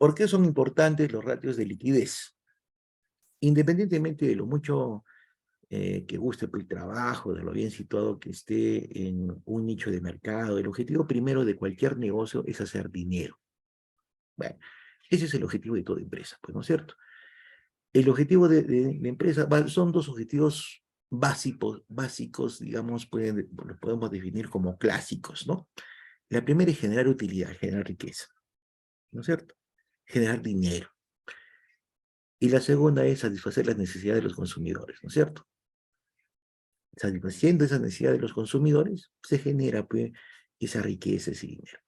¿Por qué son importantes los ratios de liquidez? Independientemente de lo mucho que guste por el trabajo, de lo bien situado que esté en un nicho de mercado, el objetivo primero de cualquier negocio es hacer dinero. Bueno, ese es el objetivo de toda empresa, pues, ¿no es cierto? El objetivo de la empresa, son dos objetivos básicos, digamos, los podemos definir como clásicos, ¿no? La primera es generar utilidad, generar riqueza, ¿no es cierto? Generar dinero. Y la segunda es satisfacer las necesidades de los consumidores, ¿no es cierto? Satisfaciendo esa necesidad de los consumidores, se genera, pues, esa riqueza, ese dinero.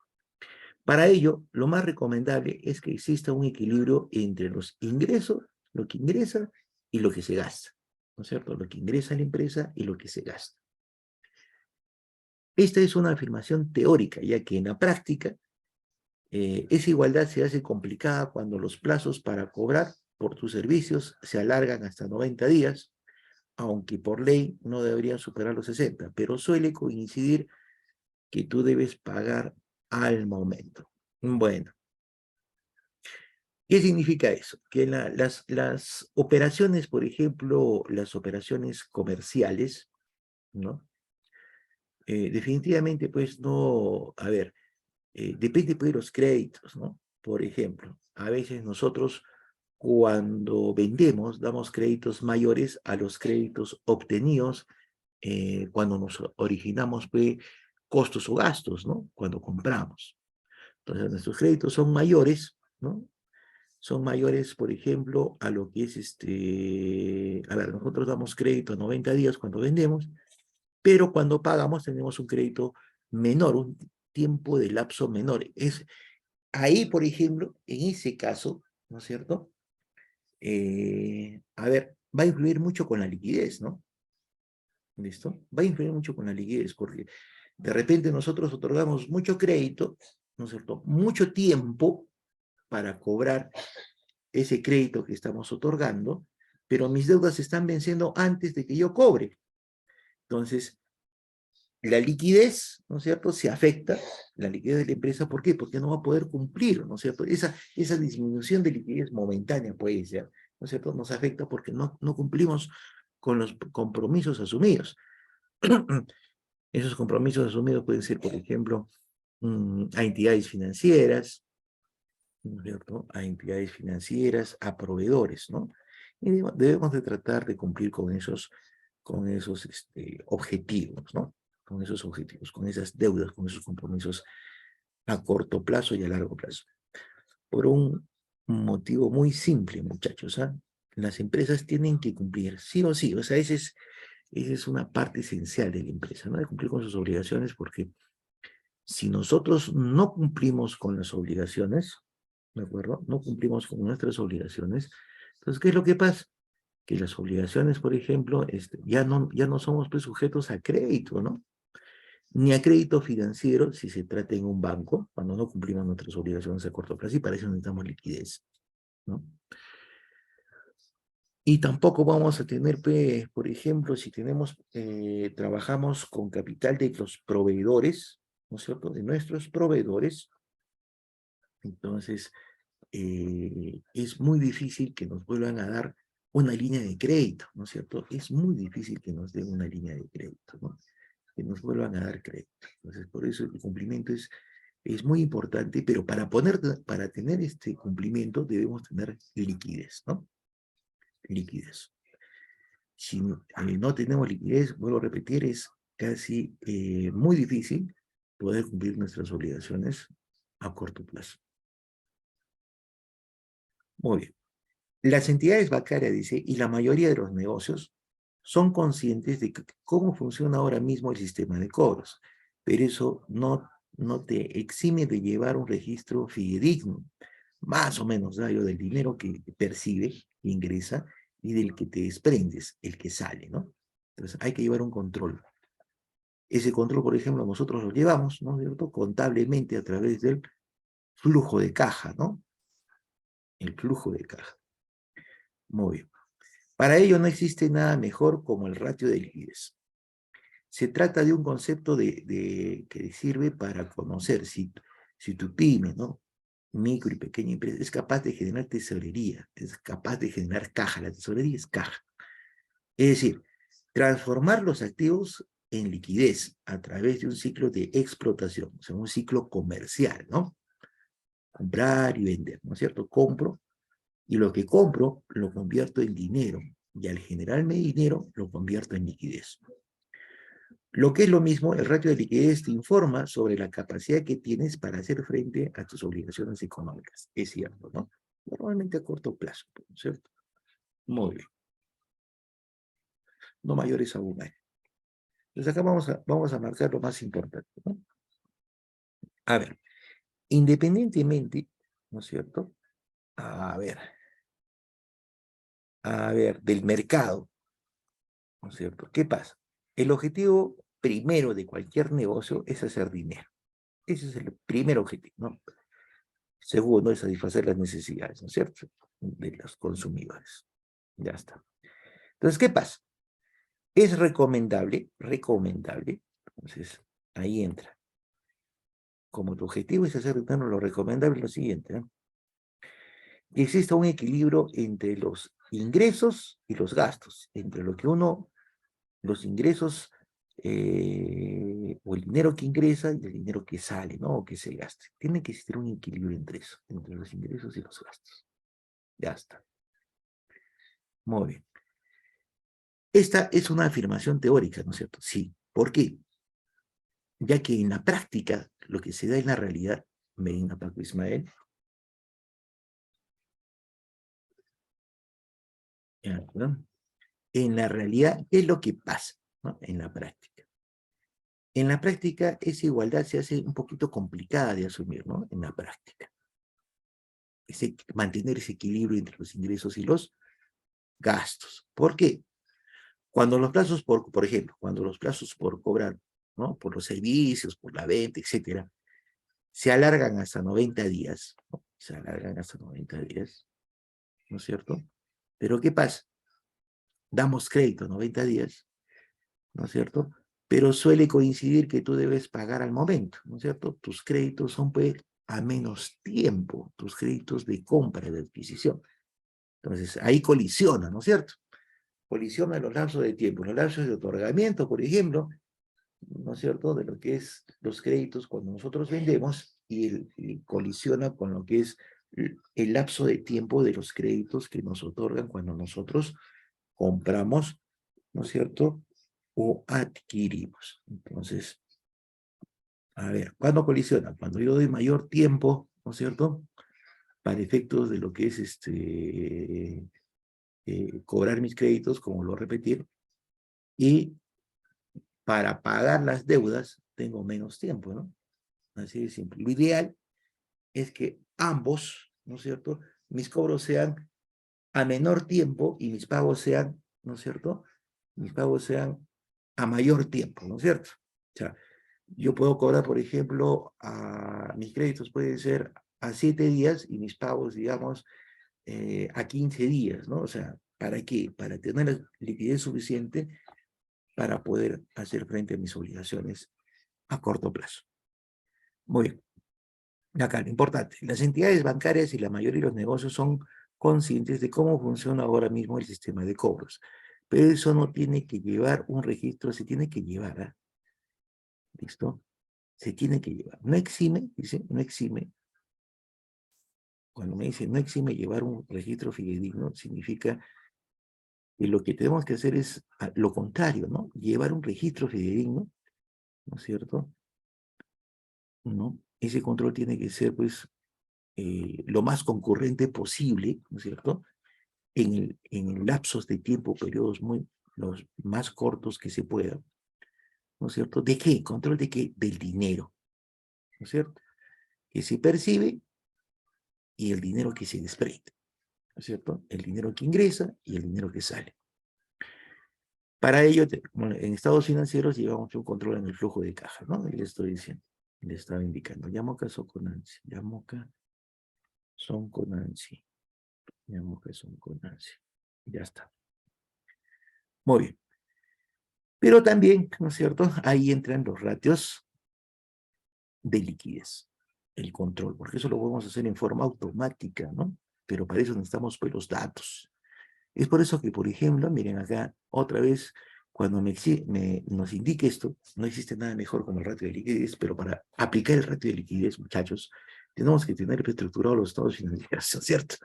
Para ello, lo más recomendable es que exista un equilibrio entre los ingresos, lo que ingresa y lo que se gasta, ¿no es cierto? Lo que ingresa a la empresa y lo que se gasta. Esta es una afirmación teórica, ya que en la práctica esa igualdad se hace complicada cuando los plazos para cobrar por tus servicios se alargan hasta 90 días, aunque por ley no deberían superar los 60, pero suele coincidir que tú debes pagar al momento. Bueno, ¿qué significa eso? Que las operaciones, por ejemplo, las operaciones comerciales, ¿no? Definitivamente, pues no, a ver, depende pues, de los créditos, ¿no? Por ejemplo, a veces nosotros cuando vendemos damos créditos mayores a los créditos obtenidos cuando nos originamos pues, costos o gastos, ¿no? Cuando compramos. Entonces, nuestros créditos son mayores, ¿no? Son mayores, por ejemplo, a lo que es a ver, nosotros damos crédito a 90 días cuando vendemos, pero cuando pagamos tenemos un crédito menor, un tiempo de lapso menor. Ahí, por ejemplo, en ese caso, ¿no es cierto? A ver, va a influir mucho con la liquidez, ¿no? ¿Listo? Va a influir mucho con la liquidez, porque de repente nosotros otorgamos mucho crédito, ¿no es cierto? Mucho tiempo para cobrar ese crédito que estamos otorgando, pero mis deudas se están venciendo antes de que yo cobre. Entonces, la liquidez, ¿no es cierto?, se afecta, la liquidez de la empresa, ¿por qué? Porque no va a poder cumplir, ¿no es cierto? Esa disminución de liquidez momentánea puede ser, ¿no es cierto?, nos afecta porque no cumplimos con los compromisos asumidos. Esos compromisos asumidos pueden ser, por ejemplo, a entidades financieras, ¿no es cierto?, a entidades financieras, a proveedores, ¿no? Y debemos de tratar de cumplir con esos objetivos, ¿no? Con esos objetivos, con esas deudas, con esos compromisos a corto plazo y a largo plazo. Por un motivo muy simple, muchachos, ¿ah? Las empresas tienen que cumplir, sí o sí, o sea, esa es una parte esencial de la empresa, ¿no? De cumplir con sus obligaciones, porque si nosotros no cumplimos con las obligaciones, ¿de acuerdo? No cumplimos con nuestras obligaciones, entonces, ¿qué es lo que pasa? Que las obligaciones, por ejemplo, ya no somos pues, sujetos a crédito, ¿no? Ni a crédito financiero si se trata en un banco, cuando no cumplimos nuestras obligaciones a corto plazo, y para eso necesitamos liquidez, ¿no? Y tampoco vamos a tener, pues, por ejemplo, si trabajamos con capital de los proveedores, ¿no es cierto?, de nuestros proveedores, entonces es muy difícil que nos vuelvan a dar una línea de crédito, ¿no es cierto? Es muy difícil que nos den una línea de crédito, ¿no? Que nos vuelvan a dar crédito. Entonces, por eso el cumplimiento es muy importante, pero para tener este cumplimiento debemos tener liquidez, ¿no? Liquidez. Si no tenemos liquidez, vuelvo a repetir, es casi muy difícil poder cumplir nuestras obligaciones a corto plazo. Muy bien. Las entidades bancarias, dice, y la mayoría de los negocios son conscientes de cómo funciona ahora mismo el sistema de cobros, pero eso no te exime de llevar un registro fidedigno, más o menos daño del dinero que percibe, que ingresa, y del que te desprendes, el que sale, ¿no? Entonces hay que llevar un control. Ese control, por ejemplo, nosotros lo llevamos, ¿no es cierto?, contablemente a través del flujo de caja, ¿no? El flujo de caja. Muy bien. Para ello no existe nada mejor como el ratio de liquidez. Se trata de un concepto que sirve para conocer si tu pyme, ¿no? micro y pequeña empresa, es capaz de generar tesorería, es capaz de generar caja. La tesorería es caja. Es decir, transformar los activos en liquidez a través de un ciclo de explotación, o sea, un ciclo comercial, ¿no? Comprar y vender, ¿no es cierto? Compro y lo que compro lo convierto en dinero y al generarme dinero lo convierto en liquidez. Lo que es lo mismo, el ratio de liquidez te informa sobre la capacidad que tienes para hacer frente a tus obligaciones económicas. Es cierto, ¿no? Normalmente a corto plazo, ¿no es cierto? Muy bien. No mayores a un año. Entonces acá vamos a marcar lo más importante, ¿no? A ver, independientemente, ¿no es cierto? A ver, del mercado, ¿no es cierto? ¿Qué pasa? El objetivo primero de cualquier negocio es hacer dinero. Ese es el primer objetivo, ¿no? Segundo es satisfacer las necesidades, ¿no es cierto? De los consumidores. Ya está. Entonces, ¿qué pasa? Es recomendable, entonces ahí entra. Como tu objetivo es hacer dinero, lo recomendable es lo siguiente, ¿no? Que exista un equilibrio entre los ingresos y los gastos, entre lo que uno, los ingresos o el dinero que ingresa y el dinero que sale, ¿no? O que se gaste. Tiene que existir un equilibrio entre eso, entre los ingresos y los gastos. Ya está. Muy bien. Esta es una afirmación teórica, ¿no es cierto? Sí. ¿Por qué? Ya que en la práctica, lo que se da en la realidad, Medina Paco Ismael, ¿no? En la realidad, ¿qué es lo que pasa, ¿no? En la práctica. En la práctica, esa igualdad se hace un poquito complicada de asumir, ¿no? En la práctica. Mantener ese equilibrio entre los ingresos y los gastos. ¿Por qué? Cuando los plazos por ejemplo, cuando los plazos por cobrar, ¿no? Por los servicios, por la venta, etcétera, se alargan hasta 90 días, ¿no? Se alargan hasta 90 días, ¿no es cierto? Pero ¿qué pasa? Damos crédito 90 días, ¿no es cierto? Pero suele coincidir que tú debes pagar al momento, ¿no es cierto? Tus créditos son pues a menos tiempo, tus créditos de compra, de adquisición. Entonces, ahí colisiona, ¿no es cierto? Colisiona los lapsos de tiempo, los lapsos de otorgamiento, por ejemplo, ¿no es cierto?, de lo que es los créditos cuando nosotros vendemos y colisiona con lo que es el lapso de tiempo de los créditos que nos otorgan cuando nosotros compramos, ¿no es cierto?, o adquirimos. Entonces, a ver, ¿cuándo colisiona? Cuando yo doy mayor tiempo, ¿no es cierto?, para efectos de lo que es cobrar mis créditos, como lo repetir, y para pagar las deudas tengo menos tiempo, ¿no? Así de simple. Lo ideal es que ambos, ¿no es cierto?, mis cobros sean a menor tiempo y mis pagos sean, ¿no es cierto?, mis pagos sean a mayor tiempo, ¿no es cierto? O sea, yo puedo cobrar, por ejemplo, mis créditos pueden ser a 7 días y mis pagos, digamos, a 15 días, ¿no? O sea, ¿para qué? Para tener la liquidez suficiente para poder hacer frente a mis obligaciones a corto plazo. Muy bien. Acá, lo importante, las entidades bancarias y la mayoría de los negocios son conscientes de cómo funciona ahora mismo el sistema de cobros. Pero eso no tiene que llevar un registro, se tiene que llevar, ¿eh? ¿Listo? Se tiene que llevar. No exime, dice, no exime. Cuando me dice no exime llevar un registro fidedigno, significa que lo que tenemos que hacer es lo contrario, ¿no? Llevar un registro fidedigno, ¿no es cierto? ¿No? Ese control tiene que ser, pues, lo más concurrente posible, ¿no es cierto?, en lapsos de tiempo, periodos los más cortos que se puedan, ¿no es cierto? ¿De qué? ¿Control de qué? Del dinero, ¿no es cierto?, que se percibe y el dinero que se desprende, ¿no es cierto?, el dinero que ingresa y el dinero que sale. Para ello, en estados financieros llevamos un control en el flujo de caja, ¿no? Y le estoy diciendo, le estaba indicando, Yamoca Soconansi, Yamoca Sonconansi, Yamoca Sonconansi. Ya está. Muy bien. Pero también, ¿no es cierto?, ahí entran los ratios de liquidez. el control, porque eso lo podemos hacer en forma automática, ¿no? Pero para eso necesitamos pues los datos. Es por eso que, por ejemplo, miren acá, otra vez, cuando nos indique esto, no existe nada mejor como el ratio de liquidez, pero para aplicar el ratio de liquidez, muchachos, tenemos que tener estructurados los estados financieros, ¿no es cierto?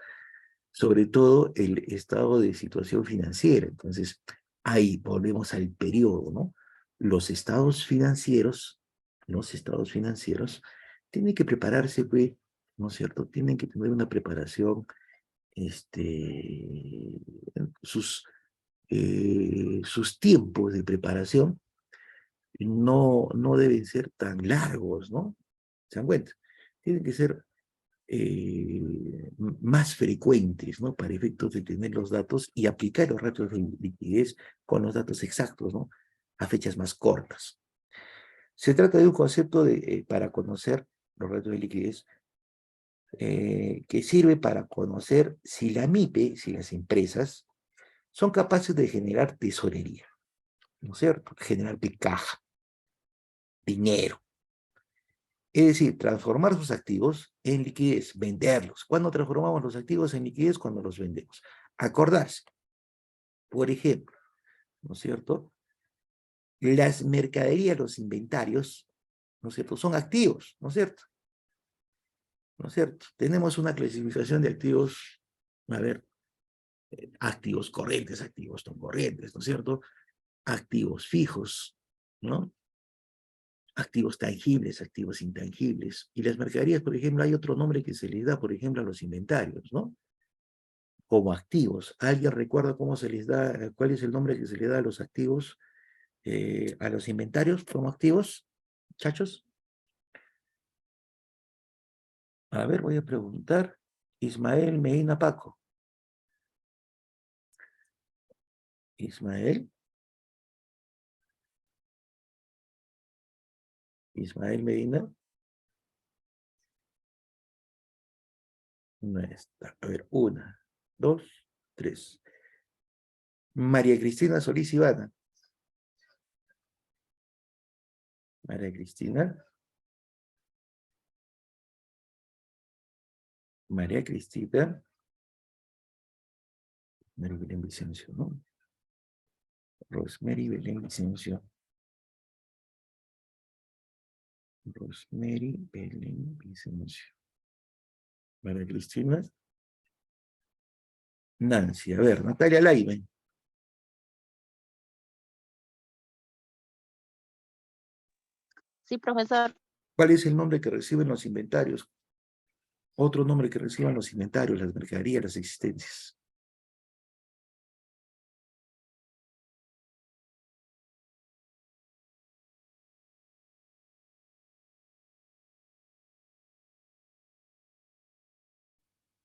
Sobre todo el estado de situación financiera. Entonces, ahí volvemos al periodo, ¿no? Los estados financieros tienen que prepararse, pues, ¿no es cierto? Tienen que tener una preparación, este, sus, sus tiempos de preparación no deben ser tan largos, ¿no? ¿Se dan cuenta? Tienen que ser más frecuentes, ¿no? Para efectos de tener los datos y aplicar los ratios de liquidez con los datos exactos, ¿no? A fechas más cortas. Se trata de un concepto para conocer los ratios de liquidez que sirve para conocer si la MIPE, si las empresas, son capaces de generar tesorería, ¿no es cierto? Generar caja, dinero. Es decir, transformar sus activos en liquidez, venderlos. ¿Cuándo transformamos los activos en liquidez? Cuando los vendemos. Acordarse, por ejemplo, ¿no es cierto? Las mercaderías, los inventarios, ¿no es cierto? Son activos, ¿no es cierto? ¿No es cierto? Tenemos una clasificación de activos, a ver, activos corrientes, activos no corrientes, ¿no es cierto? Activos fijos, ¿no? Activos tangibles, activos intangibles. Y las mercaderías, por ejemplo, hay otro nombre que se les da, por ejemplo, a los inventarios, ¿no? Como activos. ¿Alguien recuerda cómo se les da, cuál es el nombre que se le da a los activos, a los inventarios como activos, muchachos? A ver, voy a preguntar. Ismael Medina Paco. Ismael. Ismael Medina. No está. A ver, una, dos, tres. María Cristina Solís Ivana. María Cristina. María Cristina. María Belén Vicencio, ¿no? Rosemary Belén Vicencio. Rosemary Belén Vicencio. María Cristina. Nancy. A ver, Natalia Laime. Sí, profesor. ¿Cuál es el nombre que reciben los inventarios? Otro nombre que reciban los inventarios, las mercaderías, las existencias.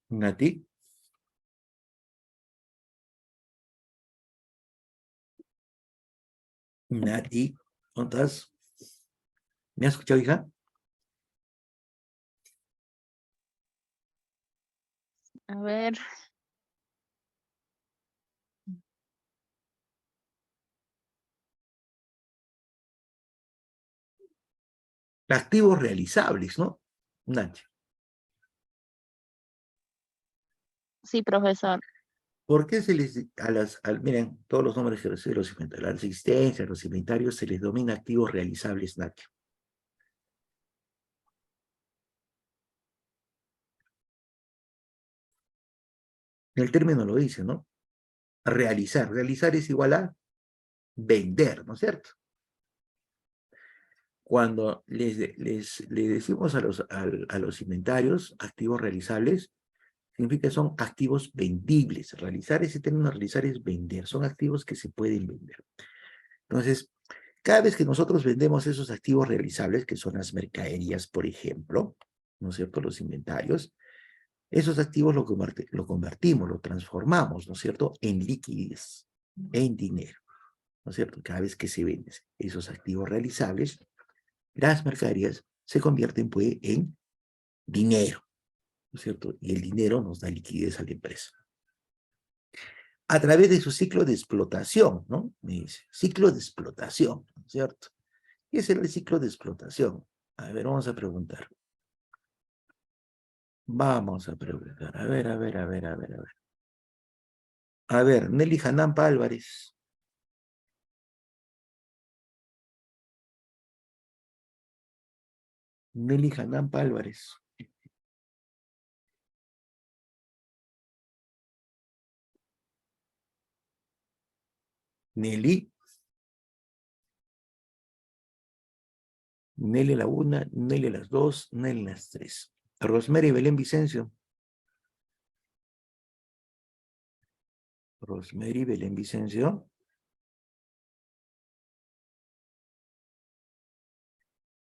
Nati. Nati. ¿Dónde estás? ¿Me has escuchado, hija? A ver, Activos realizables, ¿no? Nati. sí, profesor. ¿Por qué se les, miren, todos los nombres que reciben los inventarios, las existencias, los inventarios, se les domina activos realizables, Nati? El término lo dice, ¿no? Realizar. Realizar es igual a vender, ¿no es cierto? Cuando le decimos a los inventarios activos realizables, significa que son activos vendibles. Realizar, ese término realizar es vender, son activos que se pueden vender. Entonces, cada vez que nosotros vendemos esos activos realizables, que son las mercaderías, por ejemplo, ¿no es cierto? Los inventarios, esos activos lo convertimos, lo transformamos, ¿no es cierto? En liquidez, en dinero, ¿no es cierto? Cada vez que se venden esos activos realizables, las mercaderías se convierten pues en dinero, ¿no es cierto? Y el dinero nos da liquidez a la empresa. A través de su ciclo de explotación, ¿no? Me dice, ciclo de explotación, ¿no es cierto? ¿Qué es el ciclo de explotación? A ver, vamos a preguntar. Vamos a preguntar. A ver, a ver, a ver, a ver, a ver. A ver, Nelly Janampa Álvarez. Nelly Janampa Álvarez. Nelly. Nelly a la una, Nelly a las dos, Nelly a las tres. Rosemary Belén Vicencio. Rosemary Belén Vicencio.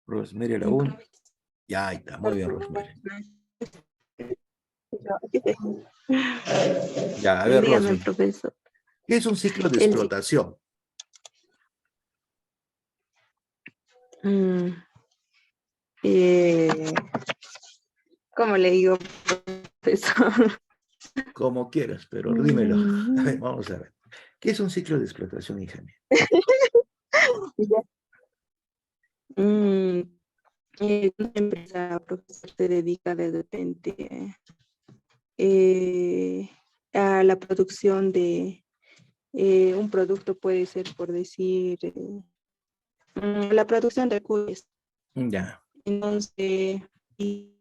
Rosemary a la una. Ya, ahí está, muy bien, Rosemary. Ya, a ver, Dígame, Rosy. profesor. ¿Qué es un ciclo de El- explotación? Mm, eh, ¿Cómo le digo, profesor? Como quieras, pero dímelo. A ver, Mm, vamos a ver. ¿Qué es un ciclo de explotación, hija mía? ya. Mm, una empresa, profesor, se dedica de repente a la producción de un producto, puede ser, por decir, la producción de cookies. Ya, Entonces, si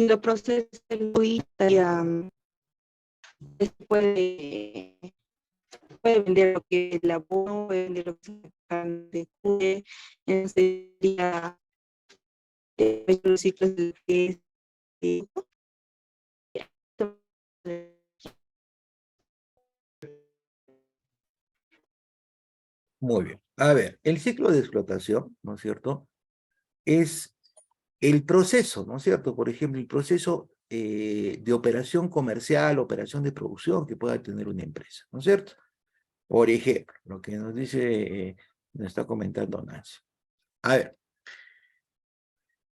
lo procesa el cuy, puede vender lo que es el abono, puede vender lo que es la carne de cuy, sería los ciclos de lo que es muy bien. A ver, el ciclo de explotación, ¿no es cierto? Es el proceso, ¿no es cierto? Por ejemplo, el proceso de operación comercial, operación de producción que pueda tener una empresa, ¿no es cierto? Por ejemplo, lo que nos dice, nos está comentando Nancy. A ver,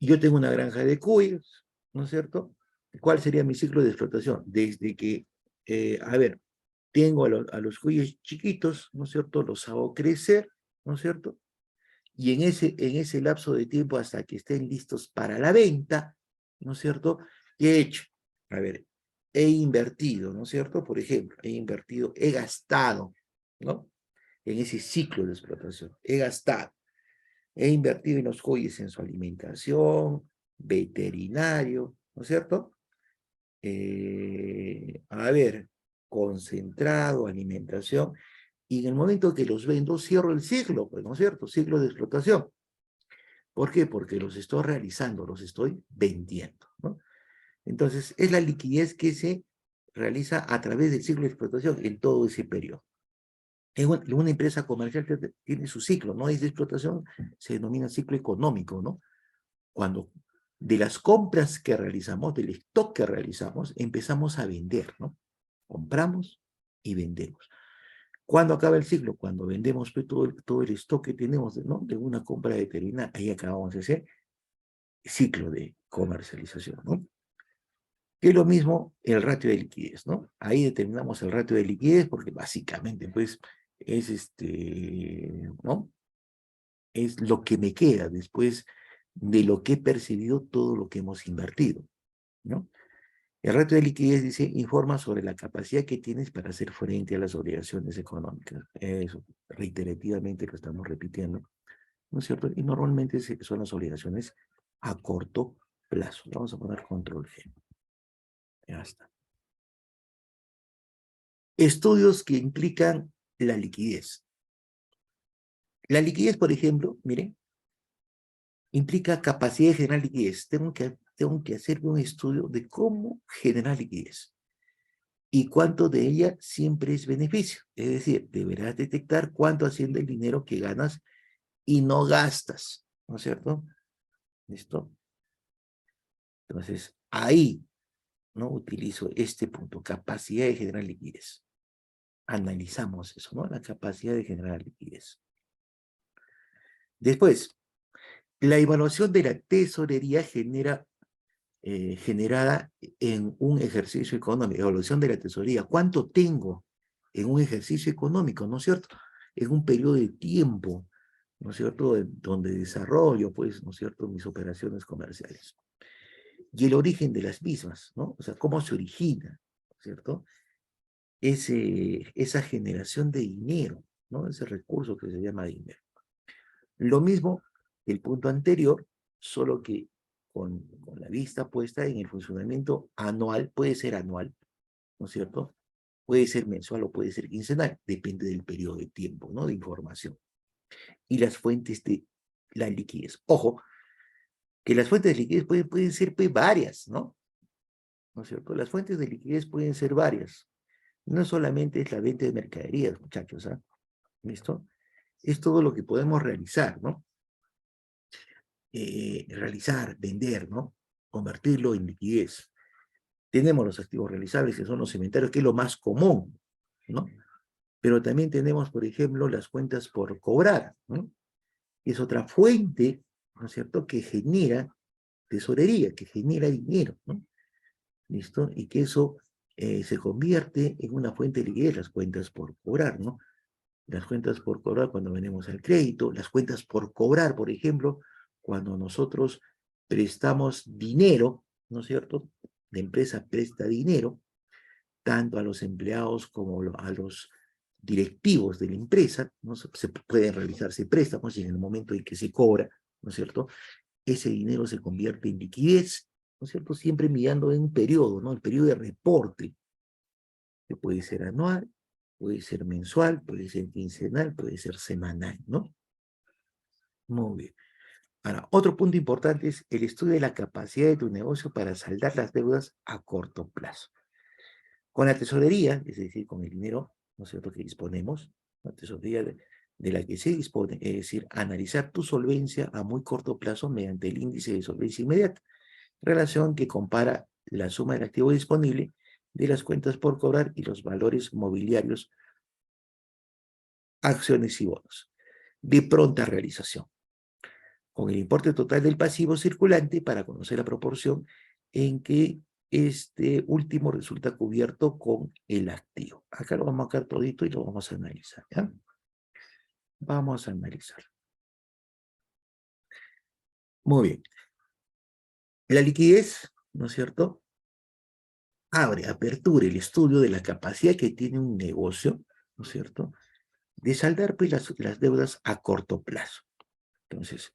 yo tengo una granja de cuyes, ¿no es cierto? ¿Cuál sería mi ciclo de explotación? Desde que, a ver, tengo a los cuyes chiquitos, ¿no es cierto? Los hago crecer, ¿no es cierto? Y en ese lapso de tiempo hasta que estén listos para la venta, ¿no es cierto? ¿Qué he hecho? A ver, he invertido, ¿no es cierto? Por ejemplo, he invertido, he gastado, ¿no? En ese ciclo de explotación. He invertido en los joyas en su alimentación, veterinario, ¿no es cierto? A ver, concentrado, alimentación, y en el momento que los vendo, cierro el ciclo, pues, ¿no es cierto? Ciclo de explotación. ¿Por qué? Porque los estoy realizando, los estoy vendiendo, ¿no? Entonces, es la liquidez que se realiza a través del ciclo de explotación en todo ese periodo. Una empresa comercial tiene su ciclo, ¿no? Es de explotación, se denomina ciclo económico, ¿no? Cuando de las compras que realizamos, del stock que realizamos, empezamos a vender, ¿no? Compramos y vendemos. ¿Cuándo acaba el ciclo? Cuando vendemos pues, todo el stock que tenemos, ¿no? De una compra determinada, ahí acabamos ese ciclo de comercialización, ¿no? Que es lo mismo el ratio de liquidez, ¿no? Ahí determinamos el ratio de liquidez porque básicamente, pues, es ¿no? Es lo que me queda después de lo que he percibido todo lo que hemos invertido, ¿no? El ratio de liquidez dice, informa sobre la capacidad que tienes para hacer frente a las obligaciones económicas. Eso, reiterativamente lo estamos repitiendo, ¿no es cierto? Y normalmente son las obligaciones a corto plazo. Vamos a poner control G. Ya está. Estudios que implican la liquidez. La liquidez, por ejemplo, miren, implica capacidad de generar liquidez. Tengo que hacer un estudio de cómo generar liquidez y cuánto de ella siempre es beneficio. Es decir, deberás detectar cuánto asciende el dinero que ganas y no gastas, ¿no es cierto? ¿Listo? Entonces, ahí, ¿no? Utilizo este punto, capacidad de generar liquidez. Analizamos eso, ¿no? La capacidad de generar liquidez. Después, la evaluación de la tesorería generada en un ejercicio económico, evaluación de la tesorería. ¿Cuánto tengo en un ejercicio económico, no es cierto? En un periodo de tiempo, ¿no es cierto? Donde desarrollo, pues, ¿no es cierto? Mis operaciones comerciales. y el origen de las mismas, ¿no? O sea, cómo se origina, ¿cierto? Esa generación de dinero, ¿no? Ese recurso que se llama dinero. Lo mismo que el punto anterior, solo que con la vista puesta en el funcionamiento anual, puede ser anual, ¿no es cierto? Puede ser mensual o puede ser quincenal, depende del periodo de tiempo, ¿no? De información. Y las fuentes de la liquidez. Ojo, que las fuentes de liquidez pueden ser pues, varias, ¿no? ¿No es cierto? Las fuentes de liquidez pueden ser varias. No solamente es la venta de mercaderías, muchachos, ¿ah? ¿Listo? Es todo lo que podemos realizar, ¿no? Realizar, vender, ¿no? Convertirlo en liquidez. Tenemos los activos realizables, que son los inventarios, que es lo más común, ¿no? Pero también tenemos, por ejemplo, las cuentas por cobrar, ¿no? Es otra fuente, ¿no es cierto?, que genera tesorería, que genera dinero, ¿no? ¿Listo? Y que eso se convierte en una fuente de liquidez, las cuentas por cobrar, ¿no? Las cuentas por cobrar cuando venimos al crédito, las cuentas por cobrar, por ejemplo, cuando nosotros prestamos dinero, ¿no es cierto? La empresa presta dinero, tanto a los empleados como a los directivos de la empresa, ¿no? Se pueden realizarse préstamos y en el momento en que se cobra, ¿no es cierto? Ese dinero se convierte en liquidez, ¿no es cierto? Siempre mirando en un periodo, ¿no? El periodo de reporte, que puede ser anual, puede ser mensual, puede ser quincenal, puede ser semanal, ¿no? Muy bien. Ahora, otro punto importante es el estudio de la capacidad de tu negocio para saldar las deudas a corto plazo. Con la tesorería, es decir, con el dinero, ¿no es cierto?, que disponemos, la tesorería de la que se dispone, es decir, analizar tu solvencia a muy corto plazo mediante el índice de solvencia inmediata, relación que compara la suma del activo disponible de las cuentas por cobrar y los valores mobiliarios, acciones y bonos, de pronta realización, con el importe total del pasivo circulante para conocer la proporción en que este último resulta cubierto con el activo. Acá lo vamos a sacar todito y lo vamos a analizar, ¿ya? Vamos a analizar. Muy bien. La liquidez, ¿no es cierto?, apertura el estudio de la capacidad que tiene un negocio, ¿no es cierto?, de saldar pues, las deudas a corto plazo. Entonces,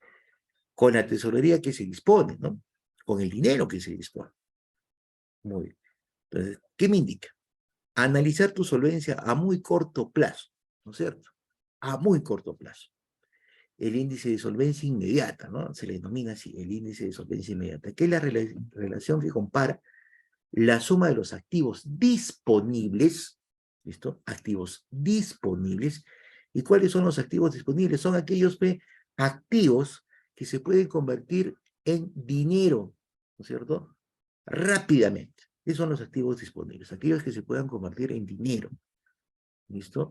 con la tesorería que se dispone, ¿no? Con el dinero que se dispone. Muy bien. Entonces, ¿qué me indica? Analizar tu solvencia a muy corto plazo, ¿no es cierto? A muy corto plazo. El índice de solvencia inmediata, ¿no? Se le denomina así, el índice de solvencia inmediata, que es la relación que compara la suma de los activos disponibles, ¿listo? Activos disponibles. ¿Y cuáles son los activos disponibles? Son aquellos activos que se pueden convertir en dinero, ¿no es cierto?, rápidamente. Esos son los activos disponibles, aquellos que se puedan convertir en dinero, ¿listo?,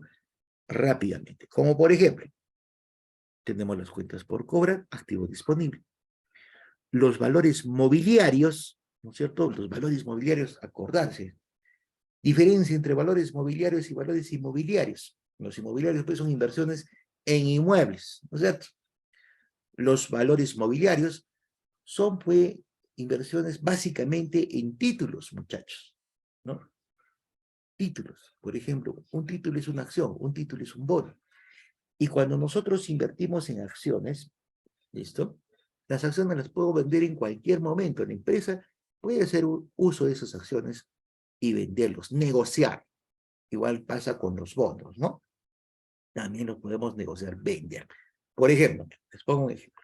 rápidamente. Como por ejemplo, tenemos las cuentas por cobrar, activo disponible. Los valores mobiliarios, ¿no es cierto? Los valores mobiliarios, acordarse. Diferencia entre valores mobiliarios y valores inmobiliarios. Los inmobiliarios pues son inversiones en inmuebles, ¿no es cierto? Los valores mobiliarios son pues inversiones básicamente en títulos, muchachos, ¿no? Títulos. Por ejemplo, un título es una acción, un título es un bono. Y cuando nosotros invertimos en acciones, ¿listo? Las acciones las puedo vender en cualquier momento. La empresa puede hacer uso de esas acciones y venderlos, negociar. Igual pasa con los bonos, ¿no? También los podemos negociar, vender. Por ejemplo, les pongo un ejemplo.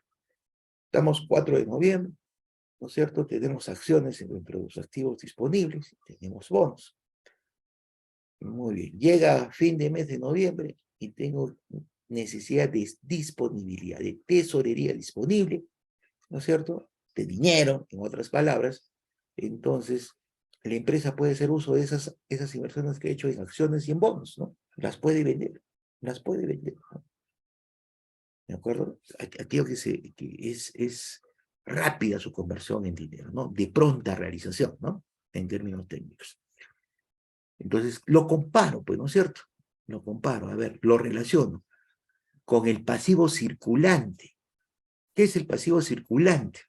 Estamos 4 de noviembre, ¿no es cierto? Tenemos acciones entre los activos disponibles, tenemos bonos. Muy bien. Llega fin de mes de noviembre y tengo necesidad de disponibilidad, de tesorería disponible, ¿no es cierto?, de dinero, en otras palabras. Entonces, la empresa puede hacer uso de esas inversiones que ha hecho en acciones y en bonos, ¿no? Las puede vender, ¿no? ¿De acuerdo? Aquello que es rápida su conversión en dinero, ¿no? De pronta realización, ¿no? En términos técnicos. Entonces, lo comparo, pues, ¿no es cierto? Lo comparo, a ver, lo relaciono con el pasivo circulante. ¿Qué es el pasivo circulante?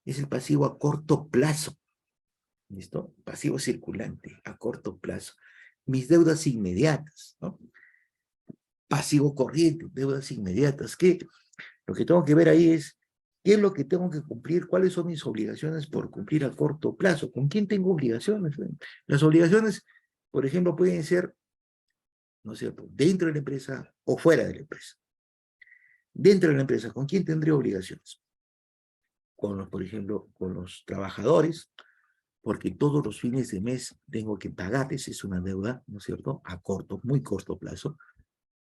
Es el pasivo a corto plazo, ¿Listo? Pasivo circulante a corto plazo. Mis deudas inmediatas, ¿no? Pasivo corriente, deudas inmediatas. ¿Qué? Lo que tengo que ver ahí es qué es lo que tengo que cumplir, cuáles son mis obligaciones por cumplir a corto plazo, con quién tengo obligaciones. Las obligaciones, por ejemplo, pueden ser, ¿no es cierto?, dentro de la empresa o fuera de la empresa. Dentro de la empresa, ¿con quién tendré obligaciones? Con los, por ejemplo, con los trabajadores, porque todos los fines de mes tengo que pagarles, es una deuda, ¿no es cierto?, a corto, muy corto plazo,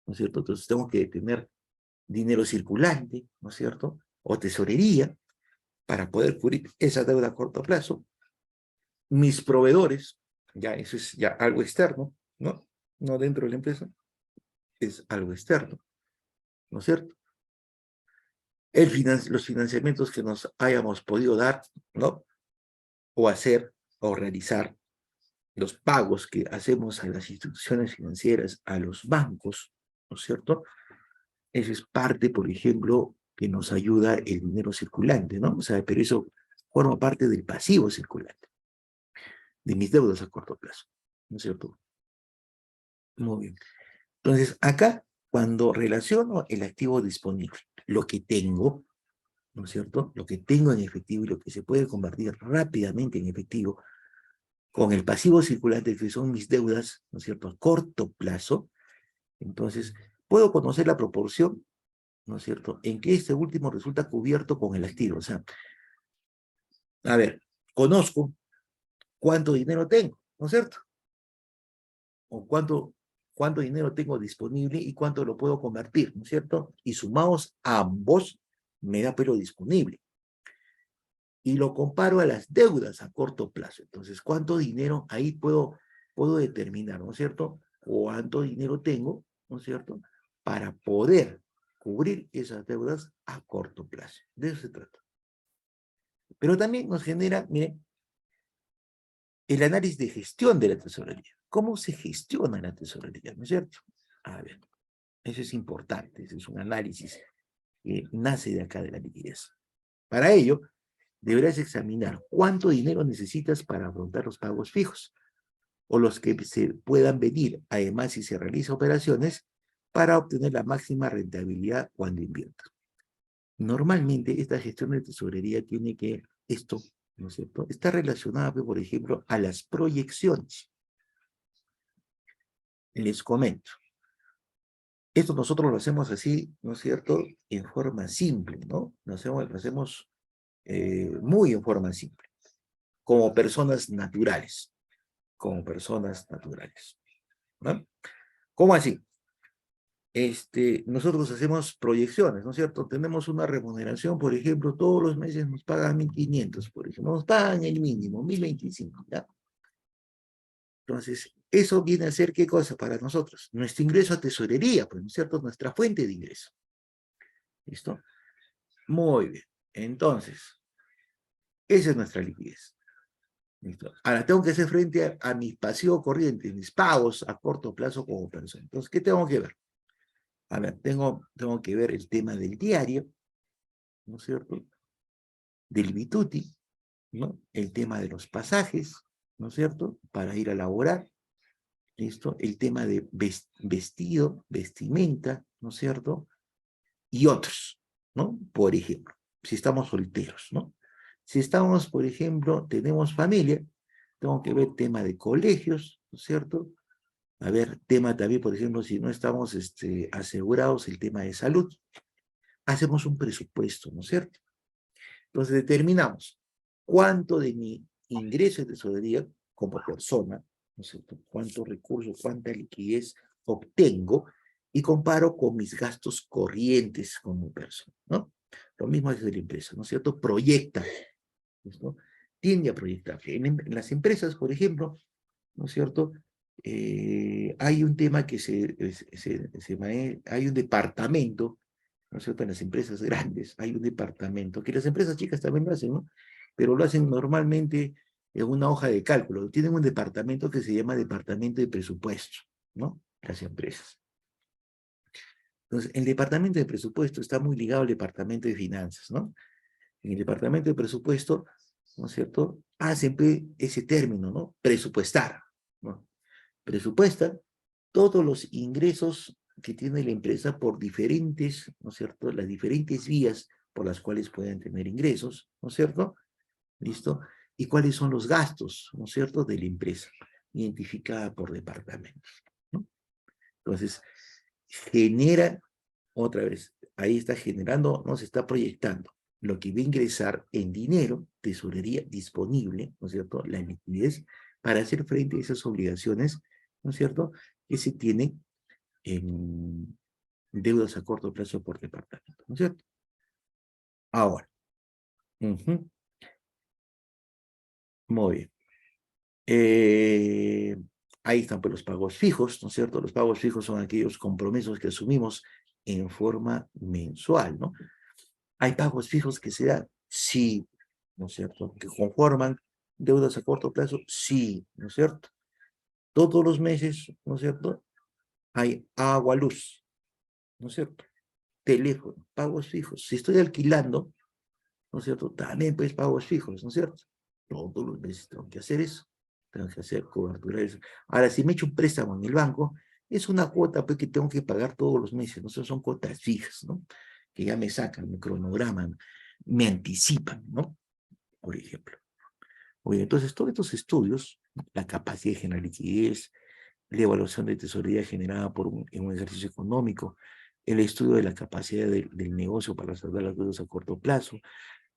¿no es cierto? Entonces tengo que tener dinero circulante, ¿no es cierto?, o tesorería, para poder cubrir esa deuda a corto plazo. Mis proveedores, ya eso es ya algo externo, ¿no? No dentro de la empresa, es algo externo, ¿no es cierto? Los financiamientos que nos hayamos podido dar, ¿no? O hacer, o realizar, los pagos que hacemos a las instituciones financieras, a los bancos, ¿no es cierto? Eso es parte, por ejemplo, que nos ayuda el dinero circulante, ¿no? O sea, pero eso forma parte del pasivo circulante, de mis deudas a corto plazo, ¿no es cierto? Muy bien. Entonces, acá, cuando relaciono el activo disponible, lo que tengo, ¿no es cierto?, lo que tengo en efectivo y lo que se puede convertir rápidamente en efectivo, con el pasivo circulante, que son mis deudas, ¿no es cierto?, a corto plazo, entonces, puedo conocer la proporción, ¿no es cierto?, en que este último resulta cubierto con el activo. O sea, a ver, conozco cuánto dinero tengo, ¿no es cierto? O cuánto dinero tengo disponible y cuánto lo puedo convertir, ¿no es cierto? Y sumados ambos, me da pero disponible. Y lo comparo a las deudas a corto plazo. Entonces, ¿cuánto dinero ahí puedo determinar, ¿no es cierto? ¿Cuánto dinero tengo, ¿no es cierto?, para poder cubrir esas deudas a corto plazo. De eso se trata. Pero también nos genera, miren, el análisis de gestión de la tesorería. ¿Cómo se gestiona la tesorería, no es cierto? A ver, eso es importante, ese es un análisis que nace de acá de la liquidez. Para ello, deberás examinar cuánto dinero necesitas para afrontar los pagos fijos o los que se puedan venir, además si se realizan operaciones para obtener la máxima rentabilidad cuando inviertas. Normalmente esta gestión de tesorería tiene que, esto, ¿no es cierto?, está relacionada, por ejemplo, a las proyecciones. Les comento. Esto nosotros lo hacemos así, ¿no es cierto?, en forma simple, ¿no? Lo hacemos muy en forma simple, como personas naturales, ¿no? ¿Cómo así? Nosotros hacemos proyecciones, ¿no es cierto? Tenemos una remuneración, por ejemplo, todos los meses nos pagan 1.500, por ejemplo, nos pagan el mínimo, 1.025, ¿ya? Entonces, eso viene a ser, ¿qué cosa para nosotros? Nuestro ingreso a tesorería, pues, ¿no es cierto? Nuestra fuente de ingreso. ¿Listo? Muy bien. Entonces, esa es nuestra liquidez. ¿Listo? Ahora, tengo que hacer frente a mi pasivo corriente, mis pagos a corto plazo como persona. Entonces, ¿qué tengo que ver? A ver, tengo que ver el tema del diario, ¿no es cierto?, del Bituti, ¿no?, el tema de los pasajes, ¿no es cierto?, para ir a laborar, ¿listo?, el tema de vestido, vestimenta, ¿no es cierto?, y otros, ¿no? Por ejemplo, si estamos solteros, ¿no? Si estamos, por ejemplo, tenemos familia, tengo que ver tema de colegios, ¿no es cierto? A ver, tema también, por ejemplo, si no estamos asegurados, el tema de salud. Hacemos un presupuesto, ¿no es cierto? Entonces determinamos cuánto de mi ingreso de tesorería como persona, ¿no es cierto?, cuántos recursos, cuánta liquidez obtengo y comparo con mis gastos corrientes como persona, ¿no? Lo mismo es de la empresa, ¿no es cierto? Proyecta, ¿no? Tiende a proyectar. En las empresas, por ejemplo, ¿no es cierto?, hay un tema que hay un departamento, ¿no es cierto?, en las empresas grandes hay un departamento, que las empresas chicas también lo hacen, ¿no?, pero lo hacen normalmente en una hoja de cálculo. Tienen un departamento que se llama departamento de presupuesto, ¿no?, las empresas. Entonces, el departamento de presupuesto está muy ligado al departamento de finanzas, ¿no? En el departamento de presupuesto, ¿no es cierto?, hacen pues, ese término, ¿no? Presupuestar, ¿no? Presupuestan todos los ingresos que tiene la empresa por diferentes, ¿no es cierto? Las diferentes vías por las cuales pueden tener ingresos, ¿no es cierto? ¿Listo? Y cuáles son los gastos, ¿no es cierto?, de la empresa, identificada por departamentos, ¿no? Entonces, genera, otra vez, ahí está generando, no se está proyectando lo que va a ingresar en dinero, tesorería disponible, ¿no es cierto?, la liquidez, para hacer frente a esas obligaciones, ¿no es cierto?, que se tienen en deudas a corto plazo por departamento, ¿no es cierto? Ahora, muy bien. Ahí están pues, los pagos fijos, ¿no es cierto? Los pagos fijos son aquellos compromisos que asumimos en forma mensual, ¿no? Hay pagos fijos que se dan, sí, ¿no es cierto? Que conforman deudas a corto plazo, sí, ¿no es cierto? Todos los meses, ¿no es cierto? Hay agua, luz, ¿no es cierto? Teléfono, pagos fijos. Si estoy alquilando, ¿no es cierto? También pues pagos fijos, ¿no es cierto? Todos los meses tengo que hacer eso, tengo que hacer cobertura de eso. Ahora, si me echo un préstamo en el banco, es una cuota pues, que tengo que pagar todos los meses, ¿no? Son cuotas fijas, ¿no? Que ya me sacan, me cronograman, me anticipan, ¿no? Por ejemplo. Oye, entonces, todos estos estudios, la capacidad de generar liquidez, la evaluación de tesorería generada en un ejercicio económico, el estudio de la capacidad del negocio para saldar las deudas a corto plazo,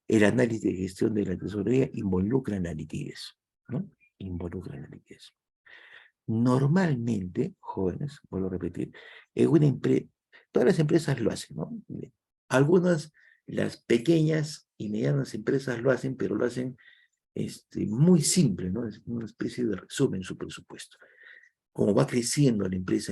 el análisis de gestión de la tesorería involucran la liquidez, ¿no? Involucran la liquidez. Normalmente, jóvenes, vuelvo a repetir, en una empresa, todas las empresas lo hacen, ¿no? Algunas, las pequeñas y medianas empresas lo hacen, pero lo hacen muy simple, ¿no? Es una especie de resumen su presupuesto. Como va creciendo la empresa